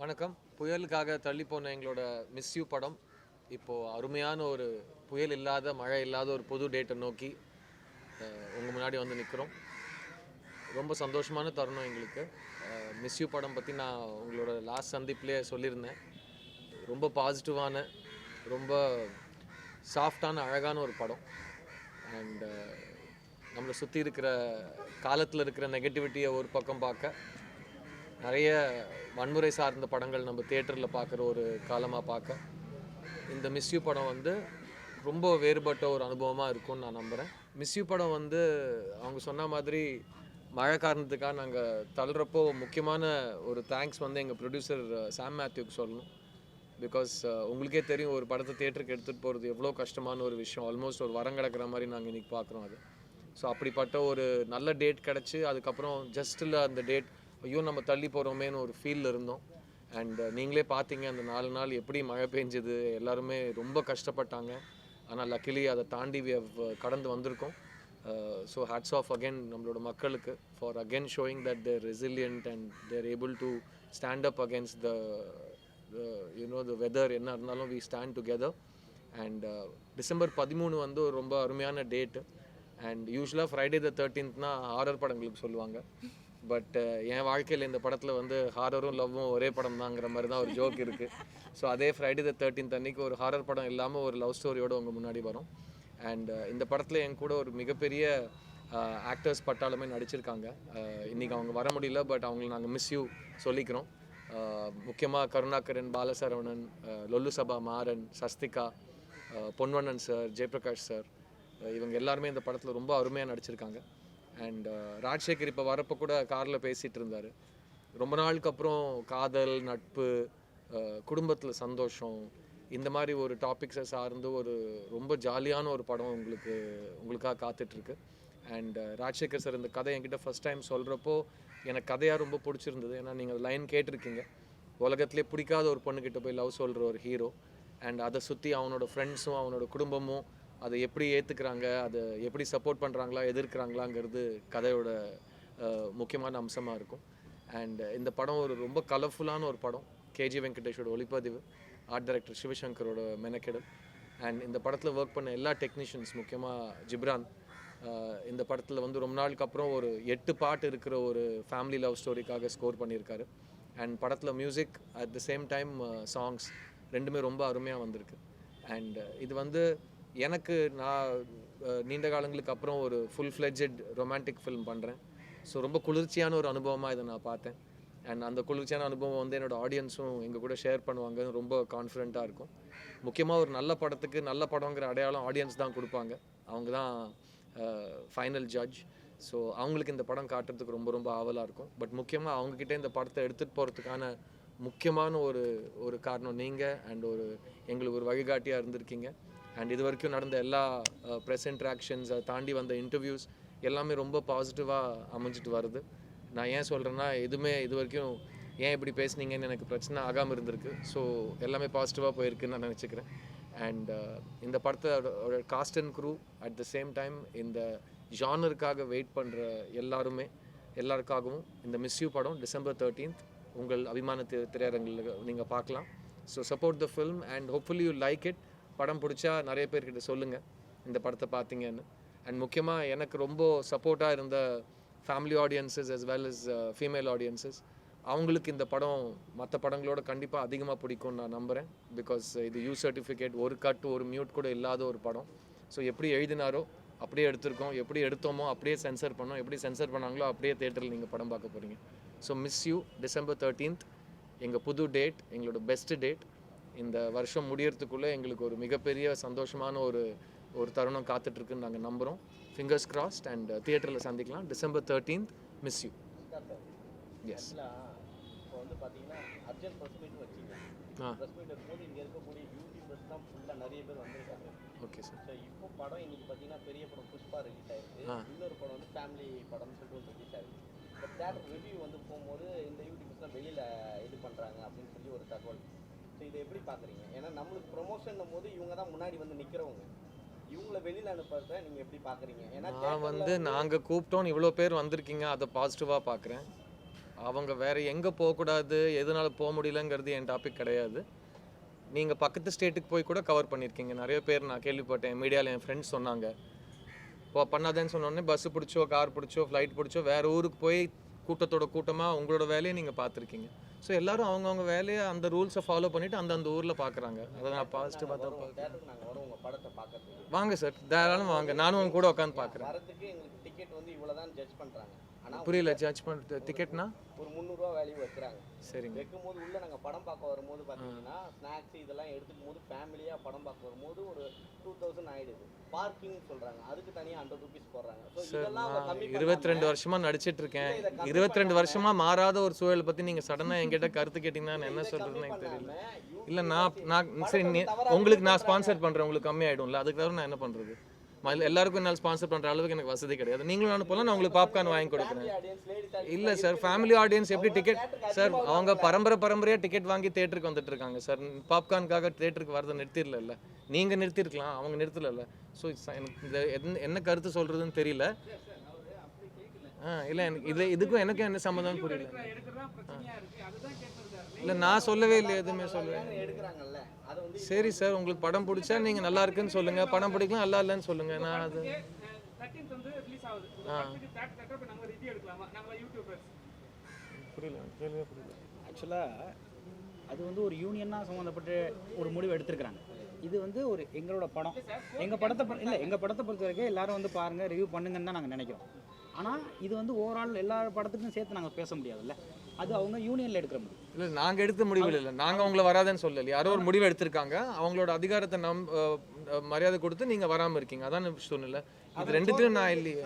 வணக்கம். புயலுக்காக தள்ளி போன எங்களோட மிஸ் யூ படம் இப்போது அருமையான ஒரு புயல் இல்லாத மழை இல்லாத ஒரு புது டேட்டை நோக்கி உங்கள் முன்னாடி வந்து நிற்கிறோம். ரொம்ப சந்தோஷமான தருணம் எங்களுக்கு. மிஸ் யூ படம் பற்றி நான் உங்களோட லாஸ்ட் சந்திப்புலேயே சொல்லியிருந்தேன். ரொம்ப பாசிட்டிவான, ரொம்ப சாஃப்டான, அழகான ஒரு படம். அண்ட் நம்மளை சுற்றி இருக்கிற காலத்தில் இருக்கிற நெகட்டிவிட்டியை ஒரு பக்கம் பார்க்க, நிறைய வன்முறை சார்ந்த படங்கள் நம்ம தியேட்டரில் பார்க்குற ஒரு காலமாக பார்க்க, இந்த மிஸ் யூ படம் வந்து ரொம்ப வேறுபட்ட ஒரு அனுபவமாக இருக்கும்னு நான் நம்புகிறேன். மிஸ் யூ படம் வந்து அவங்க சொன்ன மாதிரி மழை காரணத்துக்காக நாங்கள் தள்ளுறப்போ முக்கியமான ஒரு தேங்க்ஸ் வந்து எங்கள் ப்ரொடியூசர் சாம் மேத்யூக்கு சொல்லணும். பிகாஸ் உங்களுக்கே தெரியும், ஒரு படத்தை தியேட்டருக்கு எடுத்துகிட்டு போகிறது எவ்வளோ கஷ்டமான ஒரு விஷயம். ஆல்மோஸ்ட் ஒரு வரம் கிடக்கிற மாதிரி நாங்கள் இன்றைக்கி பார்க்குறோம் அது. ஸோ அப்படிப்பட்ட ஒரு நல்ல டேட் கிடச்சி, அதுக்கப்புறம் ஜஸ்ட்டில் அந்த டேட் ஐயோ நம்ம தள்ளி போகிறோமேன்னு ஒரு ஃபீலில் இருந்தோம். அண்ட் நீங்களே பார்த்தீங்க அந்த 4 நாள் எப்படி மழை பெஞ்சுது, எல்லாருமே ரொம்ப கஷ்டப்பட்டாங்க. ஆனால் லக்கிலி அதை தாண்டி கடந்து வந்திருக்கோம். ஸோ ஹேட்ஸ் ஆஃப் அகெயின் நம்மளோட மக்களுக்கு for again showing that they're resilient and they're able to stand up against the weather. என்ன இருந்தாலும் we stand together. And December 13 வந்து ஒரு ரொம்ப அருமையான டேட்டு. அண்ட் யூஸ்வலாக ஃப்ரைடே த 13th ஹாரர் படங்களுக்கு சொல்லுவாங்க. பட் என் வாழ்க்கையில் இந்த படத்தில் வந்து ஹாரரும் லவ்வும் ஒரே படம் தாங்கிற மாதிரி தான் ஒரு ஜோக் இருக்குது. ஸோ அதே ஃப்ரைடே த 13th அன்றைக்கி ஒரு ஹாரர் படம் இல்லாமல் ஒரு லவ் ஸ்டோரியோடு உங்கள் முன்னாடி வரும். அண்ட் இந்த படத்தில் என் கூட ஒரு மிகப்பெரிய ஆக்டர்ஸ் பட்டாலுமே நடிச்சிருக்காங்க. இன்றைக்கி அவங்க வர முடியல, பட் அவங்களை நாங்கள் மிஸ் யூ சொல்லிக்கிறோம். முக்கியமாக கருணாகரன், பாலசரவணன், லொல்லு சபா மாறன், சஸ்திகா, பொன்வண்ணன் சார், ஜெயபிரகாஷ் சார், இவங்க எல்லாருமே இந்த படத்தில் ரொம்ப அருமையாக நடிச்சிருக்காங்க. அண்ட் ராஜசேகர் இப்போ வரப்போ கூட காரில் பேசிகிட்டு இருந்தார். ரொம்ப நாளுக்கு அப்புறம் காதல், நட்பு, குடும்பத்தில் சந்தோஷம், இந்த மாதிரி ஒரு டாபிக்ஸை சார்ந்து ஒரு ரொம்ப ஜாலியான ஒரு படம் உங்களுக்காக காத்துட்ருக்கு. அண்ட் ராஜசேகர் சார் இந்த கதை என்கிட்ட ஃபஸ்ட் டைம் சொல்கிறப்போ எனக்கு கதையாக ரொம்ப பிடிச்சிருந்தது. ஏன்னா நீங்கள் லைன் கேட்டிருக்கீங்க, உலகத்திலே பிடிக்காத ஒரு பொண்ணுக்கிட்ட போய் லவ் சொல்கிற ஒரு ஹீரோ, அண்ட் அதை சுற்றி அவனோட ஃப்ரெண்ட்ஸும் அவனோட குடும்பமும் அதை எப்படி ஏற்றுக்கிறாங்க, அதை எப்படி சப்போர்ட் பண்ணுறாங்களா, எதிர்க்கிறாங்களாங்கிறது கதையோட முக்கியமான அம்சமாக இருக்கும். அண்ட் இந்த படம் ஒரு ரொம்ப கலர்ஃபுல்லான ஒரு படம். கேஜி வெங்கடேஷோட ஒளிப்பதிவு, ஆர்ட் டைரக்டர் சிவசங்கரோட மெனக்கெடல், அண்ட் இந்த படத்தில் ஒர்க் பண்ண எல்லா டெக்னீஷியன்ஸ், முக்கியமாக ஜிப்ரான் இந்த படத்தில் வந்து ரொம்ப நாளுக்கு அப்புறம் ஒரு 8 பாட்டு இருக்கிற ஒரு ஃபேமிலி லவ் ஸ்டோரிக்காக ஸ்கோர் பண்ணியிருக்காரு. அண்ட் படத்தில் music at the same time songs ரெண்டுமே ரொம்ப அருமையாக வந்திருக்கு. அண்ட் இது வந்து எனக்கு நான் நீண்ட காலங்களுக்கு அப்புறம் ஒரு ஃபுல் ஃப்ளெட்ஜட் ரொமான்டிக் ஃபிலிம் பண்ணுறேன். ஸோ ரொம்ப குளிர்ச்சியான ஒரு அனுபவமாக இதை நான் பார்த்தேன். அண்ட் அந்த குளிர்ச்சியான அனுபவம் வந்து என்னோடய ஆடியன்ஸும் எங்கள் கூட ஷேர் பண்ணுவாங்கன்னு ரொம்ப கான்ஃபிடென்ட்டாக இருக்கும். முக்கியமாக ஒரு நல்ல படத்துக்கு நல்ல படங்கிற அடையாளம் ஆடியன்ஸ் தான் கொடுப்பாங்க. அவங்க தான் ஃபைனல் ஜட்ஜ். ஸோ அவங்களுக்கு இந்த படம் காட்டுறதுக்கு ரொம்ப ரொம்ப ஆவலாக இருக்கும். பட் முக்கியமாக அவங்கக்கிட்ட இந்த படத்தை எடுத்துகிட்டு போகிறதுக்கான முக்கியமான ஒரு காரணம் நீங்கள். அண்ட் எங்களுக்கு ஒரு வழிகாட்டியாக இருந்திருக்கீங்க. அண்ட் இது வரைக்கும் நடந்த எல்லா ப்ரெஸ் இன்ட்ராக்ஷன்ஸ், அதை தாண்டி வந்த இன்டர்வியூஸ் எல்லாமே ரொம்ப பாசிட்டிவாக அமைஞ்சிட்டு வருது. நான் ஏன் சொல்கிறேன்னா, எதுவுமே இது வரைக்கும் ஏன் இப்படி பேசுனீங்கன்னு எனக்கு பிரச்சனை ஆகாமல் இருந்திருக்கு. ஸோ எல்லாமே பாசிட்டிவாக போயிருக்குன்னு நான் நினச்சிக்கிறேன். அண்ட் இந்த படத்தோட cast and crew at the same time இந்த ஜானருக்காக வெயிட் பண்ணுற எல்லாருக்காகவும் இந்த மிஸ் யூ படம் டிசம்பர் 13th உங்கள் அபிமான திரையரங்கில் நீங்கள் பார்க்கலாம். So support the film and hopefully you like it. படம் பிடிச்சா நிறைய பேர்கிட்ட சொல்லுங்கள் இந்த படத்தை பார்த்தீங்கன்னு. அண்ட் முக்கியமாக எனக்கு ரொம்ப சப்போர்ட்டாக இருந்த family audiences as well as female audiences, அவங்களுக்கு இந்த படம் மற்ற படங்களோட கண்டிப்பாக அதிகமாக பிடிக்கும்னு நான் நம்புகிறேன். பிகாஸ் இது யூ சர்டிஃபிகேட், ஒரு கட் ஒரு மியூட் கூட இல்லாத ஒரு படம். ஸோ எப்படி எழுதினாரோ அப்படியே எடுத்திருக்கோம், எப்படி எடுத்தோமோ அப்படியே சென்சர் பண்ணோம், எப்படி சென்சர் பண்ணாங்களோ அப்படியே தேட்டரில் நீங்கள் படம் பார்க்க போகிறீங்க. So miss you December 13th எங்கள் புது டேட், எங்களோட பெஸ்ட்டு டேட். இந்த வருஷம் முடியறதுக்குள்ளே எங்களுக்கு ஒரு மிகப்பெரிய சந்தோஷமான ஒரு தருணம் காத்துட்ருக்குன்னு நாங்கள் நம்புகிறோம். Fingers crossed. அண்ட் தியேட்டரில் சந்திக்கலாம் December 13th. Miss you. S. இப்போ வந்து பார்த்தீங்கன்னா அர்ஜென்ட் ப்ரெஸ் மீட் வச்சிங்க. ப்ரெஸ் மீட் இருக்கும்போது இங்கே இருக்கக்கூடிய யூடியூபர்ஸ் தான் ஃபுல்லாக நிறைய பேர் வந்திருக்காங்க. Okay sir. ஸோ இப்போ படம் இன்றைக்கி பார்த்தீங்கன்னா பெரிய படம் புஷ்பா ரிலீஸ் ஆயிருக்கு. இன்னொரு படம் வந்து ஃபேமிலி படம்னு சொல்லிட்டு ஒரு ரிலீஸ் ஆயிருக்கு. இப்போ தேட்டர் ரிவ்யூ வந்து போகும்போது இந்த யூடியூபர்ஸ்லாம் வெளியில் இது பண்ணுறாங்க அப்படின்னு சொல்லி ஒரு தகவல். ஸோ இதை எப்படி பார்க்குறீங்க? ஏன்னா நம்மளுக்கு ப்ரொமோஷன் போது இவங்க தான் முன்னாடி வந்து நிற்கிறவங்க, இவங்களை வெளியில் அனுப்புறத நீங்கள் எப்படி பார்க்குறீங்க? ஏன்னா நான் வந்து நாங்கள் கூப்பிட்டோன்னு இவ்வளோ பேர் வந்திருக்கீங்க, அதை பாசிட்டிவாக பார்க்குறேன். அவங்க வேறு எங்கே போகக்கூடாது எதனால போக முடியலங்கிறது என் டாபிக் கிடையாது. நீங்கள் பக்கத்து ஸ்டேட்டுக்கு போய் கூட கவர் பண்ணியிருக்கீங்க. நிறைய பேர் நான் கேள்விப்பட்டேன், மீடியாவில் என் ஃப்ரெண்ட்ஸ் சொன்னாங்க. இப்போ பண்ணாதேன்னு சொன்னோடனே பஸ்ஸு பிடிச்சோ கார் பிடிச்சோ ஃப்ளைட் பிடிச்சோ வேறு ஊருக்கு போய் கூட்டத்தோட கூட்டமாக உங்களோட வேலையை நீங்கள் பார்த்துருக்கீங்க. ஸோ எல்லோரும் அவங்கவுங்க வேலையை அந்த ரூல்ஸை ஃபாலோ பண்ணிவிட்டு அந்தந்த ஊரில் பார்க்குறாங்க. அதை நான் பாசிட்டிவாக தான் பார்க்குறேன். தேட்டருக்கு நாங்கள் வரோம் உங்கள் படத்தை பார்க்கறதுக்கு. வாங்க சார், தாராளம் வாங்க, நானும் உங்க கூட உட்காந்து பார்க்குறேன். வரதுக்கு எங்களுக்கு டிக்கெட் வந்து இவ்வளோ தான் ஜட்ஜ் பண்ணுறாங்க. ஆனால் புரியல, ஜட்ஜ் பண்ணுறது டிக்கெட்னா ஒரு 300 ரூபா வேல்யூ வைக்கிறாங்க. சரிங்க. வைக்கும்போது உள்ளே நாங்கள் படம் பார்க்க வரும்போது பார்த்தீங்கன்னா ஸ்நாக்ஸ் இதெல்லாம் எடுத்துக்கும் போது ஃபேமிலியாக படம் பார்க்க வரும்போது ஒரு 2000 ஆயிடுது. பார்க்கிங் சொல்கிறாங்க, அதுக்கு தனியாக 100 ருபீஸ் போடுறாங்க. ஸோ இதெல்லாம் அவங்க கம்மி 22 வருஷமா நடிச்சிட்டு இருக்கேன். 22 வருஷமா மாறாத ஒரு சூழலை பற்றி நீங்கள் சடனாக என்கிட்ட கருத்து கேட்டிங்கன்னா நான் என்ன சொல்கிறதுன்னு எனக்கு தெரியல. இல்லை நான் சரி உங்களுக்கு நான் ஸ்பான்சர் பண்ணுறேன், உங்களுக்கு கம்மி ஆகிடும்ல, அதுக்கு தவிர நான் என்ன பண்ணுறது? எல்லாருக்கும் என்னால் ஸ்பான்சர் பண்ணுற அளவுக்கு எனக்கு வசதி கிடையாது. நீங்களும் அனுப்பலாம், நான் உங்களுக்கு பாப்கார்ன் வாங்கி கொடுக்குறேன். இல்லை சார், ஃபேமிலி ஆடியன்ஸ் எப்படி டிக்கெட் சார் அவங்க பரம்பரையாக டிக்கெட் வாங்கி தேட்டருக்கு வந்துட்டு இருக்காங்க சார். பாப்கார்னுக்காக தேட்டருக்கு வரதை நிறுத்திடல, நீங்கள் நிறுத்திருக்கலாம், அவங்க நிறுத்தல. ஸோ எனக்கு இந்த என்ன கருத்து சொல்கிறதுன்னு தெரியல. இல்லை எனக்கு இதுக்கும் எனக்கும் என்ன சம்மந்தம்னு புரியல. இல்லை நான் சொல்லவே இல்லை, எதுவுமே சொல்லவே. சரி சார், உங்களுக்கு படம் பிடிச்சா நீங்கள் நல்லா இருக்குன்னு சொல்லுங்கள், படம் பிடிக்கலாம் நல்லா இல்லைன்னு சொல்லுங்கள். நான் அது புரியல, கேள்வியே புரியல. ஆக்சுவலாக அது வந்து ஒரு யூனியனாக சம்மந்தப்பட்டு ஒரு முடிவு எடுத்திருக்கிறாங்க. இது வந்து ஒரு எங்களோட படம், எங்கள் படத்தை பொறுத்த வரைக்கும் எல்லாரும் வந்து பாருங்கள், ரிவ்யூ பண்ணுங்கன்னு தான் நாங்கள் நினைக்கிறோம். ஆனால் இது வந்து ஓவரால் எல்லா படத்துக்கும் சேர்த்து நாங்கள் பேச முடியாதுல்ல, அது அவங்க யூனியனில் எடுக்கிற முடிவு. இல்லை நாங்கள் எடுத்த முடிவு இல்லை, நாங்கள் அவங்கள வராதுன்னு சொல்லலை. யாரோ ஒரு முடிவு எடுத்திருக்காங்க, அவங்களோட அதிகாரத்தை மரியாதை கொடுத்து நீங்கள் வராமல் இருக்கீங்க, அதான் சூழ்நிலை. இது ரெண்டுத்தையும் நான் இல்லையே.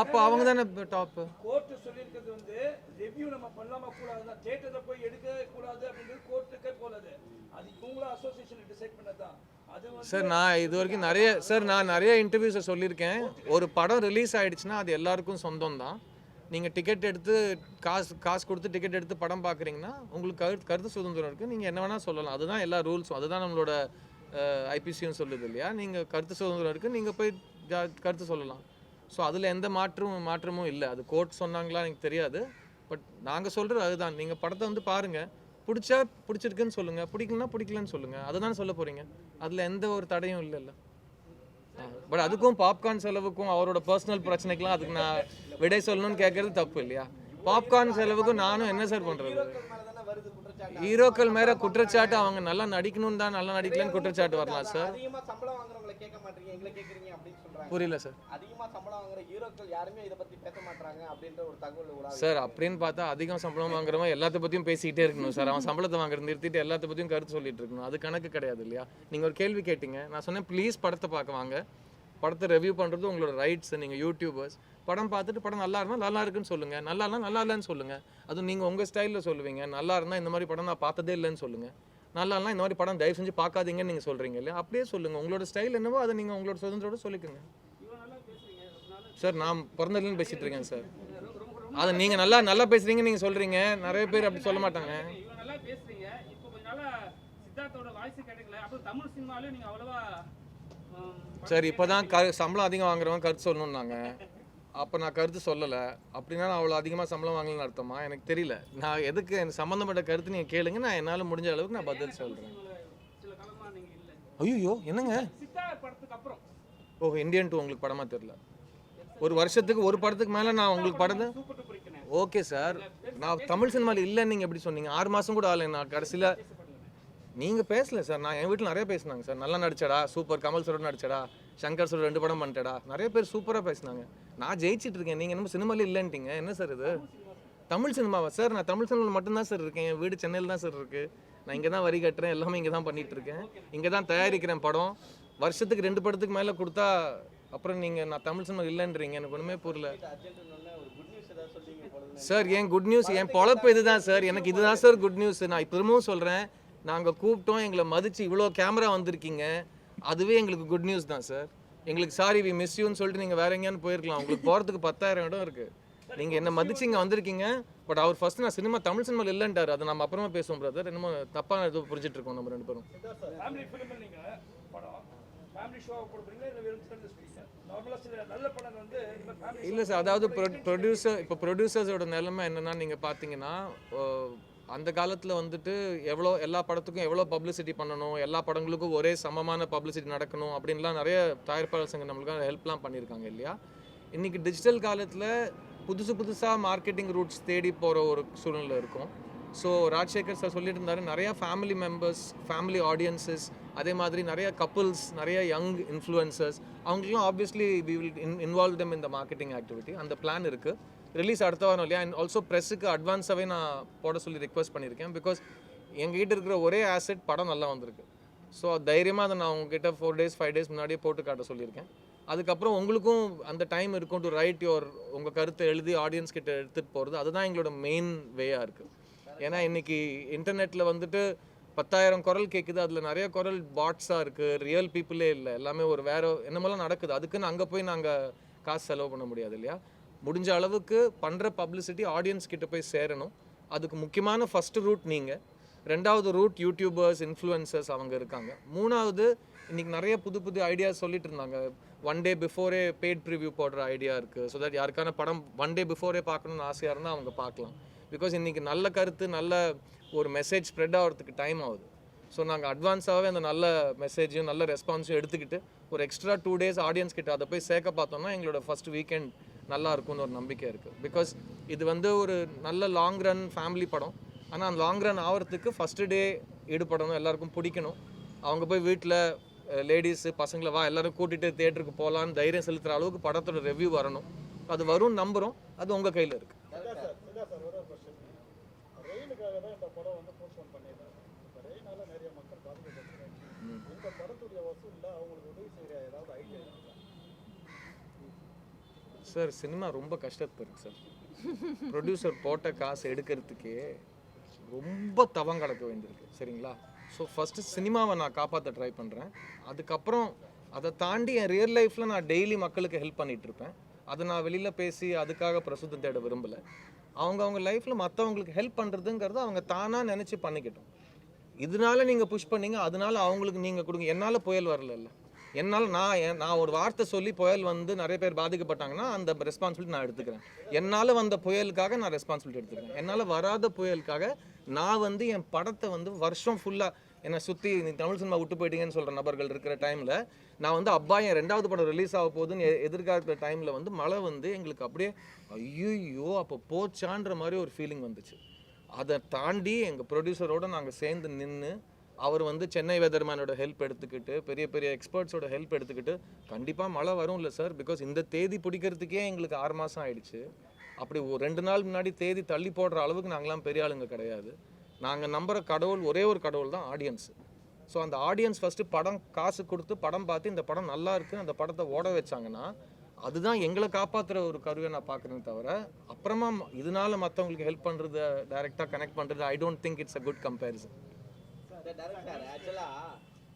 அப்போ அவங்க தானே டாப். கோர்ட்டு சொல்லியிருக்கிறது வந்து ரிவ்யூ நம்ம பண்ணலாமா கூடாதுன்னா தியேட்டர்ல போய் எடுக்க கூடாது அப்படிங்கிறது கோர்ட்டுக்கே போலது. அது இவங்கள அசோசியேஷன் டிசைட் பண்ணதான். சார் நான் நிறைய இன்டர்வியூஸை சொல்லியிருக்கேன். ஒரு படம் ரிலீஸ் ஆகிடுச்சுன்னா அது எல்லாருக்கும் சொந்தம் தான். நீங்கள் டிக்கெட் எடுத்து காசு கொடுத்து டிக்கெட் எடுத்து படம் பார்க்குறீங்கன்னா உங்களுக்கு கருத்து சுதந்திரம் இருக்குது, நீங்கள் என்ன வேணால் சொல்லலாம். அதுதான் எல்லா ரூல்ஸும், அதுதான் நம்மளோட ஐபிசியும் சொல்லுது இல்லையா. நீங்கள் கருத்து சுதந்திரம் இருக்குது, நீங்கள் போய் கருத்து சொல்லலாம். ஸோ அதில் எந்த மாற்றமும் இல்லை. அது கோர்ட் சொன்னாங்களா எனக்கு தெரியாது, பட் நாங்கள் சொல்கிறது அதுதான். நீங்கள் படத்தை வந்து பாருங்கள், பிடிச்சா பிடிச்சிருக்குன்னு சொல்லுங்கள், பிடிக்கலன்னா பிடிக்கலன்னு சொல்லுங்கள், அதுதான் சொல்ல போகிறீங்க. அதில் எந்த ஒரு தடையும் இல்லைல்ல. பட் அதுக்கும் பாப்கார்ன் செலவுக்கும் அவரோட பர்சனல் பிரச்சனைக்கெலாம் அதுக்கு நான் விடை சொல்லணும்னு கேட்கறது தப்பு இல்லையா. பாப்கார்ன் செலவுக்கும் நானும் என்ன சார் பண்ணுறது? ஹீரோக்கள் மேலே குற்றச்சாட்டு அவங்க நல்லா நடிக்கணும்னு தான், நல்லா நடிக்கலன்னு குற்றச்சாட்டு வரலாம் சார். புரியல சார். சார் அப்படின்னு பார்த்தா அதிகம் சம்பளம் வாங்குறவன் எல்லாத்த பற்றியும் பேசிக்கிட்டே இருக்கணும் சார். அவன் சம்பளத்தை வாங்குறது நிறுத்திட்டு எல்லாத்த பற்றியும் கருத்து சொல்லிட்டு இருக்கணும், அது கணக்கு கிடையாது இல்லையா. நீங்கள் ஒரு கேள்வி கேட்டீங்க, நான் சொன்னேன் ப்ளீஸ் படத்தை பார்க்க வாங்க, படத்தை ரிவ்யூ பண்ணுறது உங்களோட ரைட்ஸ். நீங்கள் யூடியூபர்ஸ் படம் பார்த்துட்டு படம் நல்லா இருந்தால் நல்லா இருக்குன்னு சொல்லுங்கள், நல்லா இல்லைனா நல்லா இல்லைன்னு சொல்லுங்கள். அதுவும் நீங்கள் உங்கள் ஸ்டைலில் சொல்லுவீங்க. நல்லா இருந்தால் இந்த மாதிரி படம் நான் பார்த்ததே இல்லைன்னு சொல்லுங்கள், நல்லா இல்லைனா இந்த மாதிரி படம் தயவு செஞ்சு பார்க்காதீங்கன்னு நீங்கள் சொல்கிறீங்க இல்லையா. அப்படியே சொல்லுங்கள், உங்களோட ஸ்டைல் என்னவோ அதை நீங்கள் உங்களோட சுதந்திரோட சொல்லிக்கோங்க. சார் நான் பிறந்ததுலேருந்து பேசிகிட்டு இருக்கேன் சார். அதை நீங்கள் நல்லா பேசுகிறீங்கன்னு நீங்கள் சொல்கிறீங்க, நிறைய பேர் அப்படி சொல்ல மாட்டாங்க. சார் இப்போ தான் சம்பளம் அதிகம் வாங்குறவங்க கருத்து சொல்லணுன்னாங்க, அப்போ நான் கருத்து சொல்லலை. அப்படின்னா நான் அவ்வளோ அதிகமாக சம்பளம் வாங்கலன்னு அர்த்தமா? எனக்கு தெரியல. நான் எதுக்கு எனக்கு சம்மந்தப்பட்ட கருத்து நீங்கள் கேளுங்க, நான் என்னால் முடிஞ்ச அளவுக்கு நான் பதில் சொல்கிறேன். ஐயோ என்னங்க? ஓ இந்தியன் 2 உங்களுக்கு படமாக தெரியல? ஒரு வருஷத்துக்கு ஒரு படத்துக்கு மேலே நான் உங்களுக்கு படத்தை ஓகே சார். நான் தமிழ் சினிமாவில் இல்லைன்னு நீங்கள் எப்படி சொன்னீங்க? 6 மாதம் கூட ஆகலை. நான் கடைசியில் நீங்கள் பேசல சார். நான் என் வீட்டில் நிறைய பேசினாங்க சார். நல்லா நடிச்சடா, சூப்பர், கமல் சாரோட நடிச்சடா, சங்கர் சார் 2 படம் பண்ணிட்டடா, நிறைய பேர் சூப்பராக பேசினாங்க. நான் ஜெயிச்சிட்டு இருக்கேன், நீங்கள் என்னமோ சினிமாவில் இல்லைன்ட்டீங்க. என்ன சார் இது? தமிழ் சினிமாவா சார்? நான் தமிழ் சினிமாவில் மட்டும்தான் சார் இருக்கேன். என் வீடு சென்னையில் தான் சார் இருக்குது. நான் இங்கே தான் வரி கட்டுறேன், எல்லாமே இங்கே தான் பண்ணிகிட்டு இருக்கேன், இங்கே தான் தயாரிக்கிறேன் படம். வருஷத்துக்கு 2 படத்துக்கு மேலே கொடுத்தா அப்புறம் நீங்கள் நான் தமிழ் சினிமா இல்லைன்றீங்க. எனக்கு ஒன்றுமே புரியல சார். ஏன் குட் நியூஸ்? என் பொழப்பு இதுதான் சார், எனக்கு இதுதான் சார் குட் நியூஸ். நான் திரும்பவும் சொல்கிறேன், நாங்கள் கூப்பிட்டோம், எங்களை மதித்து இவ்வளோ கேமரா வந்திருக்கீங்க, அதுவே எங்களுக்கு குட் நியூஸ் தான் சார். எங்களுக்கு சாரி வி மிஸ் யூன்னு சொல்லிட்டு நீங்கள் வேற எங்கேயானு போயிருக்கலாம். உங்களுக்கு போகிறதுக்கு 10,000 இடம் இருக்குது. நீங்கள் என்ன மதிச்சு இங்கே வந்திருக்கீங்க. பட் அவர் ஃபர்ஸ்ட் நான் சினிமா தமிழ் சினிமாவில் இல்லைன்ட்டார். அதை நம்ம அப்புறமா பேசுவோம் பிரதர். என்னமோ தப்பான எதுவும் புரிஞ்சிட்டு இருக்கோம் நம்ம 2 பேரும். ஃபேமிலி ஷோவை கொடுப்பீங்களா இல்லை வெறும் சிறந்த ஸ்பீக்கர்? நார்மலாக சில நல்ல படம் வந்து இந்த மாதிரி ஃபேமிலி இல்லை சார், அதாவது ப்ரொடியூசர்ஸோட நிலைமை என்னன்னா நீங்கள் பார்த்தீங்கன்னா அந்த காலத்தில் வந்துட்டு எல்லா படத்துக்கும் எவ்வளோ பப்ளிசிட்டி பண்ணணும், எல்லா படங்களுக்கும் ஒரே சமமான பப்ளிசிட்டி நடக்கணும் அப்படின்லாம் நிறைய தயாரிப்பாளர் சங்கம் நம்மளுக்கு ஹெல்ப்லாம் பண்ணியிருக்காங்க இல்லையா. இன்றைக்கி டிஜிட்டல் காலத்தில் புதுசாக மார்க்கெட்டிங் ரூட்ஸ் தேடி போகிற ஒரு சூழ்நிலை இருக்கும். ஸோ ராஜசேகர் சார் சொல்லிட்டு இருந்தாரு, நிறையா ஃபேமிலி மெம்பர்ஸ், ஃபேமிலி ஆடியன்ஸஸ், அதே மாதிரி நிறைய கப்புள்ஸ், நிறைய யங் இன்ஃப்ளூயன்சர்ஸ், அவங்களுக்குலாம் obviously we will involve them இந்த மார்க்கெட்டிங் ஆக்டிவிட்டி. அந்த பிளான் இருக்குது. ரிலீஸ் அடுத்த வாரம் இல்லையா. அண்ட் ஆல்சோ ப்ரெஸ்ஸுக்கு அட்வான்ஸாகவே நான் போட சொல்லி ரெக்வஸ்ட் பண்ணியிருக்கேன். பிகாஸ் எங்ககிட்ட இருக்கிற ஒரே ஆசெட் படம் நல்லா வந்திருக்கு. ஸோ தைரியமாக அதை நான் உங்ககிட்ட 4 days 5 days முன்னாடியே போட்டு காட்ட சொல்லியிருக்கேன். அதுக்கப்புறம் உங்களுக்கும் அந்த டைம் இருக்கும் டு ரைட் உங்கள் கருத்தை எழுதி ஆடியன்ஸ் கிட்ட எடுத்துகிட்டு போகிறது. அதுதான் எங்களோட மெயின் வேயாக இருக்குது. ஏன்னா இன்றைக்கி இன்டர்நெட்டில் வந்துட்டு 10,000 குரல் கேட்குது. அதில் நிறைய குரல் பாட்ஸாக இருக்குது, ரியல் பீப்புளே இல்லை. எல்லாமே ஒரு வேறு என்னமெல்லாம் நடக்குது. அதுக்குன்னு அங்கே போய் நாங்கள் காசு செலவு பண்ண முடியாது இல்லையா. முடிஞ்ச அளவுக்கு பண்ணுற பப்ளிசிட்டி ஆடியன்ஸ் கிட்ட போய் சேரணும். அதுக்கு முக்கியமான ஃபஸ்ட்டு ரூட் நீங்கள், ரெண்டாவது ரூட் யூடியூபர்ஸ், இன்ஃப்ளூயன்சர்ஸ் அவங்க இருக்காங்க. மூணாவது இன்றைக்கி நிறைய புது ஐடியாஸ் சொல்லிட்டு இருந்தாங்க. 1 day பிஃபோரே பெய்ட் ப்ரிவ்யூ போடுற ஐடியா இருக்குது. ஸோ தட் யாருக்கான படம் 1 day பிஃபோரே பார்க்கணுன்னு ஆசையாக இருந்தால் அவங்க பார்க்கலாம். பிகாஸ் இன்றைக்கி நல்ல கருத்து, நல்ல ஒரு மெசேஜ் ஸ்ப்ரெட் ஆகிறதுக்கு டைம் ஆகுது. ஸோ நாங்கள் அட்வான்ஸாகவே அந்த நல்ல மெசேஜையும் நல்ல ரெஸ்பான்ஸையும் எடுத்துக்கிட்டு ஒரு எக்ஸ்ட்ரா 2 days ஆடியன்ஸ் கிட்ட அதை போய் சேர்க்க பார்த்தோம்னா எங்களோட ஃபஸ்ட் வீக்கெண்ட் நல்லா இருக்கும்னு ஒரு நம்பிக்கை இருக்குது. பிகாஸ் இது வந்து ஒரு நல்ல லாங் ரன் ஃபேமிலி படம். ஆனால் அந்த லாங் ரன் ஆகிறதுக்கு ஃபஸ்ட்டு டே ஈடுபடணும், எல்லாருக்கும் பிடிக்கணும். அவங்க போய் வீட்டில் லேடிஸு பசங்களை வா எல்லோரும் கூட்டிகிட்டு தியேட்டருக்கு போகலான்னு தைரியம் செலுத்துகிற அளவுக்கு படத்தோட ரிவ்யூ வரணும். அது வரும்னு நம்புகிறோம். அது உங்கள் கையில் இருக்குது. சார் சினிமா ரொம்ப கஷ்டத்து இருக்குது சார். ப்ரொடியூசர் போட்ட காசு எடுக்கிறதுக்கே ரொம்ப தவம் கிடக்க வேண்டியிருக்கு சரிங்களா. ஸோ ஃபஸ்ட்டு சினிமாவை நான் காப்பாற்ற ட்ரை பண்ணுறேன். அதுக்கப்புறம் அதை தாண்டி என் ரியல் லைஃப்பில் நான் டெய்லி மக்களுக்கு ஹெல்ப் பண்ணிகிட்ருப்பேன். அதை நான் வெளியில் பேசி அதுக்காக பிரசுத்தம் தேட விரும்பலை. அவங்க லைஃப்பில் மற்றவங்களுக்கு ஹெல்ப் பண்ணுறதுங்கிறத அவங்க தானாக நினச்சி பண்ணிக்கிட்டோம். இதனால நீங்கள் புஷ் பண்ணீங்க, அதனால அவங்களுக்கு நீங்கள் கொடுங்க. என்னால் புயல் வரல. என்னால் நான் ஒரு வார்த்தை சொல்லி புயல் வந்து நிறைய பேர் பாதிக்கப்பட்டாங்கன்னா அந்த ரெஸ்பான்சிபிலிட்டி நான் எடுத்துக்கிறேன். என்னால் வந்த புயலுக்காக நான் ரெஸ்பான்சிபிலிட்டி எடுத்துக்கிறேன். என்னால் வராத புயலுக்காக நான் வந்து என் படத்தை வந்து வருஷம் ஃபுல்லாக என்னை சுற்றி தமிழ் சினிமா விட்டு போயிட்டீங்கன்னு சொல்கிற நபர்கள் இருக்கிற டைமில் நான் வந்து அப்பா என் 2வது படம் ரிலீஸ் ஆக போகுதுன்னு எதிர்காலத்தில் டைமில் வந்து மழை வந்து எங்களுக்கு அப்படியே ஐயோ அப்போ போச்சான்ற மாதிரி ஒரு ஃபீலிங் வந்துச்சு. அதை தாண்டி எங்கள் ப்ரொடியூசரோடு நாங்கள் சேர்ந்து நின்று அவர் வந்து சென்னை வெதர்மேனோட ஹெல்ப் எடுத்துக்கிட்டு பெரிய எக்ஸ்பர்ட்ஸோட ஹெல்ப் எடுத்துக்கிட்டு கண்டிப்பாக மழை வரும் இல்லை சார். பிகாஸ் இந்த தேதி பிடிக்கிறதுக்கே எங்களுக்கு 6 மாதம் ஆயிடுச்சு. அப்படி ஒரு 2 நாள் முன்னாடி தேதி தள்ளி போடுற அளவுக்கு நாங்களாம் பெரிய ஆளுங்க கிடையாது. நாங்கள் நம்புகிற கடவுள் ஒரே ஒரு கடவுள் தான், ஆடியன்ஸு. ஸோ அந்த ஆடியன்ஸ் ஃபஸ்ட்டு படம் காசு கொடுத்து படம் பார்த்து இந்த படம் நல்லா இருக்குது அந்த படத்தை ஓட வச்சாங்கன்னா அதுதான் எங்களை காப்பாற்றுற ஒரு கருவியை நான் பார்க்குறேன்னு தவிர அப்புறமா இதனால மற்றவங்களுக்கு ஹெல்ப் பண்ணுறது, டைரெக்டாக கனெக்ட் பண்ணுறது, I don't think it's a good comparison. Director ஆக்சுவலாக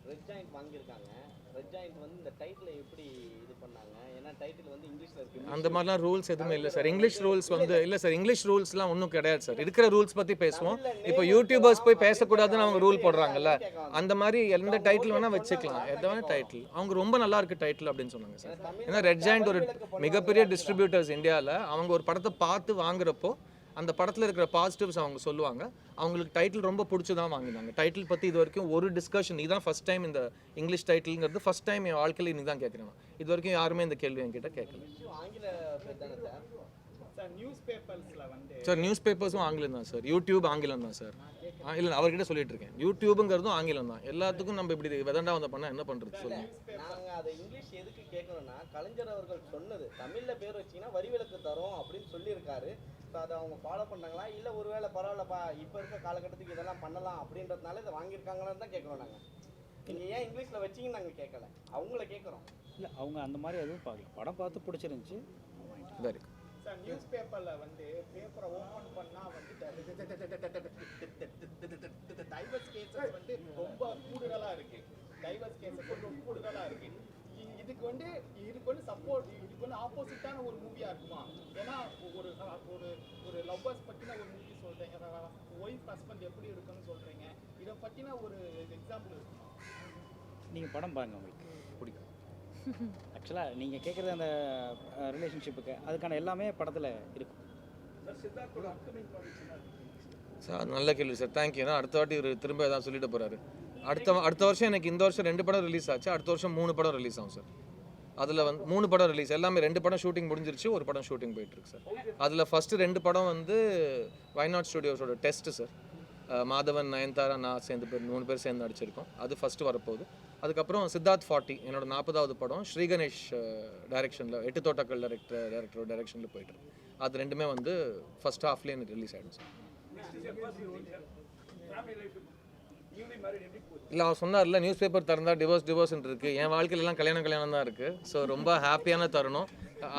ரெட் ஜாயிண்ட் வாங்கியிருக்காங்க. ரெட் ஜாயிண்ட் வந்து இந்த டைட்டில் எப்படி இது பண்ணாங்க? ஏன்னா டைட்டில் வந்து இங்கிலீஷில் இருக்குது. அந்த மாதிரிலாம் ரூல்ஸ் எதுவுமே இல்லை சார். இங்கிலீஷ் ரூல்ஸ் வந்து இல்லை சார். இங்கிலீஷ் ரூல்ஸ்லாம் ஒன்றும் கிடையாது சார். இருக்கிற ரூல்ஸ் பற்றி பேசுவோம். இப்போ யூடியூபர்ஸ் போய் பேசக்கூடாதுன்னு அவங்க ரூல் போடுறாங்கல்ல, அந்த மாதிரி எந்த டைட்டில் வேணால் வச்சுக்கலாம். எதாவது டைட்டில் அவங்க ரொம்ப நல்லா இருக்குது டைட்டில் அப்படின்னு சொன்னாங்க சார். ஏன்னா ரெட் ஜாயிண்ட் ஒரு மிகப்பெரிய டிஸ்ட்ரிபியூட்டர்ஸ் இந்தியாவில். அவங்க ஒரு படத்தை பார்த்து வாங்குறப்போ அந்த படத்தில் இருக்கிற பாசிட்டிவ்ஸ் அவங்க சொல்லுவாங்க. அவங்களுக்கு டைட்டில் ரொம்ப பிடிச்சி தான் வாங்கினாங்க. டைட்டில் பற்றி இது வரைக்கும் ஒரு டிஸ்கஷன், இதுதான் ஃபஸ்ட் டைம் இந்த இங்கிலீஷ் டைட்டில்ங்கிறது ஃபஸ்ட் டைம் என் வாழ்க்கையில் இன்னைக்கு தான் கேட்குறேன். இது வரைக்கும் யாருமே இந்த கேள்வி என்கிட்ட கேட்கல. சார் நியூஸ் பேப்பர்ஸும் ஆங்கிலம் தான் சார். யூடியூப் ஆங்கிலம் தான் சார். இல்லை அவர்கிட்ட சொல்லிட்டு இருக்கேன். யூடியூபுங்கிறதும் ஆங்கிலம் தான். எல்லாத்துக்கும் நம்ம இப்படி விதண்டா வந்த பண்ணால் என்ன பண்ணுறது சொல்லுங்கள். நாங்கள் அதை இங்கிலீஷ் எதுக்கு கேட்கணும்னா கலைஞர் அவர்கள் சொன்னது தமிழில் பேர் வச்சிங்கன்னா வரி விலக்கு தரும் அப்படின்னு சொல்லியிருக்காரு. ஸோ அதை அவங்க ஃபாலோ பண்ணாங்களா இல்லை ஒருவேளை பரவாயில்லப்பா இப்போ இருக்க காலகட்டத்துக்கு இதெல்லாம் பண்ணலாம் அப்படின்றதுனால இதை வாங்கியிருக்காங்களான்னு தான் கேட்குறோம். நாங்கள் நீங்கள் ஏன் இங்கிலீஷில் வச்சிங்கன்னு நாங்கள் கேட்கல, அவங்கள கேட்குறோம். இல்லை அவங்க அந்த மாதிரி எதுவும் பார்க்கல. படம் பார்த்து பிடிச்சிருந்துச்சி. வெரி சார் நியூஸ் பேப்பரில் வந்து பேப்பரை ஓப்பன் பண்ணால் வந்து டைவர்ஸ் கேஸஸ் வந்து ரொம்ப கூடுதலாக இருக்குது. டைவர்ஸ் கேஸஸ் கொஞ்சம் கூடுதலாக இருக்குது. இதுக்கு வந்து சப்போர்ட், இதுக்கு வந்து ஆப்போசிட்டான ஒரு மூவியாக இருக்குமா? ஏன்னா ஒரு ஒரு லவ்வர்ஸ் பற்றின ஒரு மூவி சொல்கிறீங்க, ஒய்ஃப் ஹஸ்பண்ட் எப்படி இருக்குன்னு சொல்கிறீங்க. இதை பற்றின ஒரு எக்ஸாம்பிள் இருக்குமா? நீங்கள் படம் பாருங்கள் உங்களுக்கு பிடிக்கும். ஆக்சுவலாக நீங்கள் கேட்குறது அந்த ரிலேஷன்ஷிப்புக்கு அதுக்கான எல்லாமே படத்தில் இருக்கும். சார் நல்ல கேள்வி சார், தேங்க்யூ. ஏன்னா அடுத்த வாட்டி ஒரு திரும்ப ஏதாவது சொல்லிட்டு போகிறாரு. அடுத்த வருஷம் எனக்கு இந்த வருஷம் 2 படம் ரிலீஸ் ஆச்சு, அடுத்த வருஷம் 3 படம் ரிலீஸ் ஆகும் சார். அதில் வந்து 3 படம் ரிலீஸ், எல்லாமே 2 படம் ஷூட்டிங் முடிஞ்சிருச்சு, ஒரு படம் ஷூட்டிங் போயிட்டுருக்கு சார். அதில் ஃபஸ்ட்டு 2 படம் வந்து வைநாட் ஸ்டுடியோஸோட டெஸ்ட்டு சார். மாதவன், நயன்தாரா, நான் சேர்ந்து 3 பேர் சேர்ந்து நடிச்சிருக்கோம். அது ஃபஸ்ட்டு வரப்போகுது. அதுக்கப்புறம் சித்தார்த் 40 என்னோட 40வது படம் ஸ்ரீகணேஷ் டைரக்ஷனில், 8 தோட்டக்கள் டேரக்டரோட டைரக்ஷனில் போயிட்டுருக்கு. அது 2மே வந்து ஃபஸ்ட் ஹாஃப்லேயே எனக்கு ரிலீஸ் ஆகிடும் சார். இல்லை அவர் சொன்னார்ல, நியூஸ் பேப்பர் திறந்தா டிவோர்ஸ்ன்னு இருக்குது. என் வாழ்க்கையிலலாம் கல்யாணம் தான் இருக்குது. ஸோ ரொம்ப ஹாப்பியான தருணம்.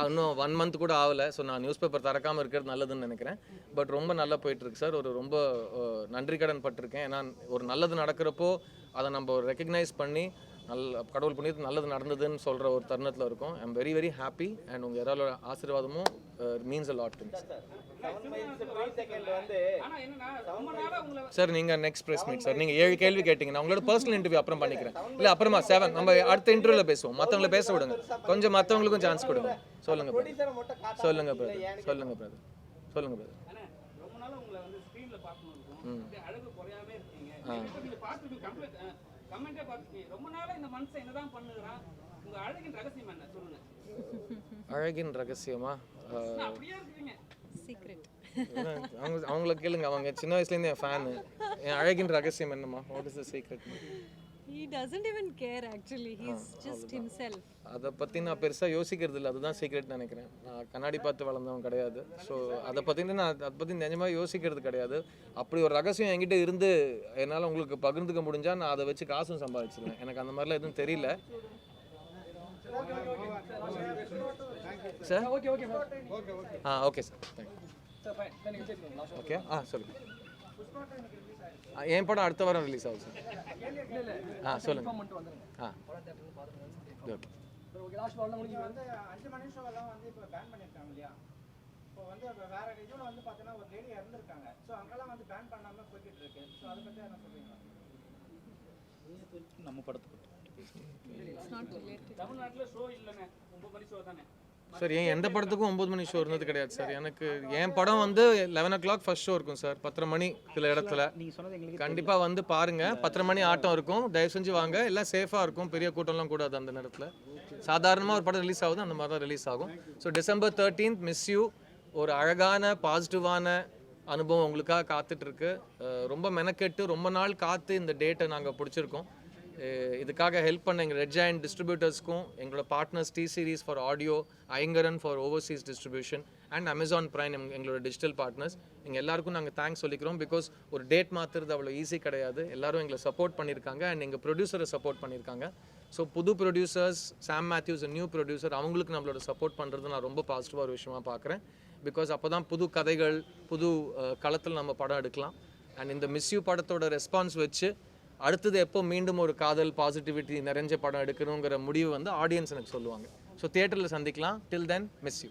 இன்னும் 1 மந்த் கூட ஆகலை. ஸோ நான் நியூஸ் பேப்பர் திறக்காமல் இருக்கிறது நல்லதுன்னு நினைக்கிறேன். பட் ரொம்ப நல்லா போயிட்டுருக்கு சார். ரொம்ப நன்றி கடன் பட்டிருக்கேன். ஏன்னா ஒரு நல்லது நடக்கிறப்போ அதை நம்ம ரெக்கக்னைஸ் பண்ணி கடவுள் புண்ணியத்து நல்லது நடந்ததுன்னு சொல்கிற ஒரு தருணத்தில் இருக்கும். I am very very happy. And உங்கள் எல்லாரோட ஆசீர்வாதமும் means a lot to me sir. நீங்கள் நெக்ஸ்ட் ப்ரெஸ் மீட் சார். நீங்கள் 7 கேள்வி கேட்டிங்க. நான் உங்களோட பர்சனல் இன்டர்வியூ அப்புறம் பண்ணிக்கிறேன். இல்லை அப்புறமா 7 நம்ம அடுத்த இன்டர்வியூவில் பேசுவோம். மற்றவங்களை பேச விடுங்க, கொஞ்சம் மற்றவங்களுக்கும் சான்ஸ் கொடுங்க. சொல்லுங்கள் பிரதர், சொல்லுங்கள் பிரதர், சொல்லுங்கள் பிரதர், சொல்லுங்கள் பிரதர். ரொம்ப நாள் உங்களை வந்து ஸ்க்ரீனில் பார்க்கணும், அழகு குறையாமே இருக்கீங்க. நீங்கள் பார்த்துருக்கீங்க, கமெண்ட்டே பார்த்துருக்கீங்க. ரொம்ப நாளாக இந்த மனுஷன் என்னதான் பண்ணுறான், உங்கள் அழகின் ரகசியம் என்ன சொல்லுங்கள். அழகின் ரகசியமா? அப்படியே இருக்கீங்க. சீக்ரெட். அவங்கள கேளுங்க, அவங்க சின்ன வயசுலேருந்து என் ஃபேனு. என் அழகின் ரகசியம் என்னம்மா? What is the secret? He doesn't even care actually. He's just himself. அதை பற்றி நான் பெருசாக யோசிக்கிறது இல்லை. அதுதான் சீக்ரெட் நினைக்கிறேன். நான் கண்ணாடி பார்த்து வளர்ந்தவன் கிடையாது. ஸோ அதை பற்றி நிஜமாக யோசிக்கிறது கிடையாது. அப்படி ஒரு ரகசியம் என்கிட்ட இருந்து என்னால் உங்களுக்கு பகிர்ந்துக்க முடிஞ்சால் நான் அதை வச்சு காசும் சம்பாதிச்சிருவேன். எனக்கு அந்த மாதிரிலாம் எதுவும் தெரியல sir. Okay sir, thank you. Okay, சொல்லுங்கள். என் படம் அடுத்த வாரம் ரிலீஸ் ஆகுது சார். சொல்லுங்கள். ஓகே. வந்து 5 மணி ஷோவெல்லாம் வந்து இப்போ பேன் பண்ணியிருக்காங்க இல்லையா? இப்போ வந்து வேற இதுல வந்து பார்த்தீங்கன்னா ஒரு லேடி இறந்துருக்காங்க. ஸோ அங்கெல்லாம் வந்து பேன் பண்ணாமல் போய்கிட்டு இருக்கு. ஸோ அதை பற்றி என்ன சொல்றீங்க? நம்ம படத்துக்கு It's not related. தமிழ்நாட்டில் ஷோ இல்லைங்க, 9 மணி ஷோ தானே சார். எந்த படத்துக்கும் 9 மணி ஷோ இருந்தது கிடையாது சார். எனக்கு என் படம் வந்து 11 o'clock ஃபர்ஸ்ட் ஷோ இருக்கும் சார். 10:30 மணி சில இடத்துல. நீங்கள் சொன்னது எங்களுக்கு கண்டிப்பாக வந்து பாருங்கள். 10:30 மணி ஆட்டம் இருக்கும். தயவு செஞ்சு வாங்க. எல்லாம் சேஃபாக இருக்கும். பெரிய கூட்டம்லாம் கூடாது அந்த நேரத்தில். சாதாரணமாக ஒரு படம் ரிலீஸ் ஆகுது, அந்த மாதிரி தான் ரிலீஸ் ஆகும். So December 13th miss you. ஒரு அழகான பாசிட்டிவான அனுபவம் உங்களுக்காக காத்துட்ருக்கு. ரொம்ப மெனக்கெட்டு ரொம்ப நாள் காத்து இந்த டேட்டை நாங்கள் பிடிச்சிருக்கோம். இதுக்காக ஹெல்ப் பண்ண எங்கள் ரெட் ஜாயிண்ட் டிஸ்ட்ரிபியூட்டர்ஸ்க்கும், எங்களோட partners T series for audio, Ayngaran for overseas distribution and Amazon prime எங்களோட டிஜிட்டல் பார்ட்னர்ஸ், எங்கள் எல்லாருக்கும் நாங்கள் தேங்க்ஸ் சொல்லிக்கிறோம். பிகாஸ் ஒரு டேட் மாற்றுறது அவ்வளோ ஈஸி கிடையாது. எல்லாரும் எங்களை சப்போர்ட் பண்ணியிருக்காங்க அண்ட் எங்கள் ப்ரொடியூசரை சப்போர்ட் பண்ணியிருக்காங்க. ஸோ புது ப்ரொடியூசர்ஸ், சாம் மேத்யூஸ் நியூ ப்ரொடியூசர், அவங்களுக்கு நம்மளோட சப்போர்ட் பண்ணுறது நான் ரொம்ப பாசிட்டிவாக ஒரு விஷயமா பார்க்குறேன். பிகாஸ் அப்போ தான் புது கதைகள், புது களத்தில் நம்ம படம் எடுக்கலாம். அண்ட் இந்த மிஸ் யூ படத்தோட ரெஸ்பான்ஸ் வச்சு அடுத்தது எப்போ மீண்டும் ஒரு காதல் பாசிட்டிவிட்டி நிறைஞ்ச படம் எடுக்கணுங்கிற முடிவு வந்து ஆடியன்ஸ் எனக்கு சொல்லுவாங்க. ஸோ தியேட்டரில் சந்திக்கலாம். டில் தென் மிஸ் யூ.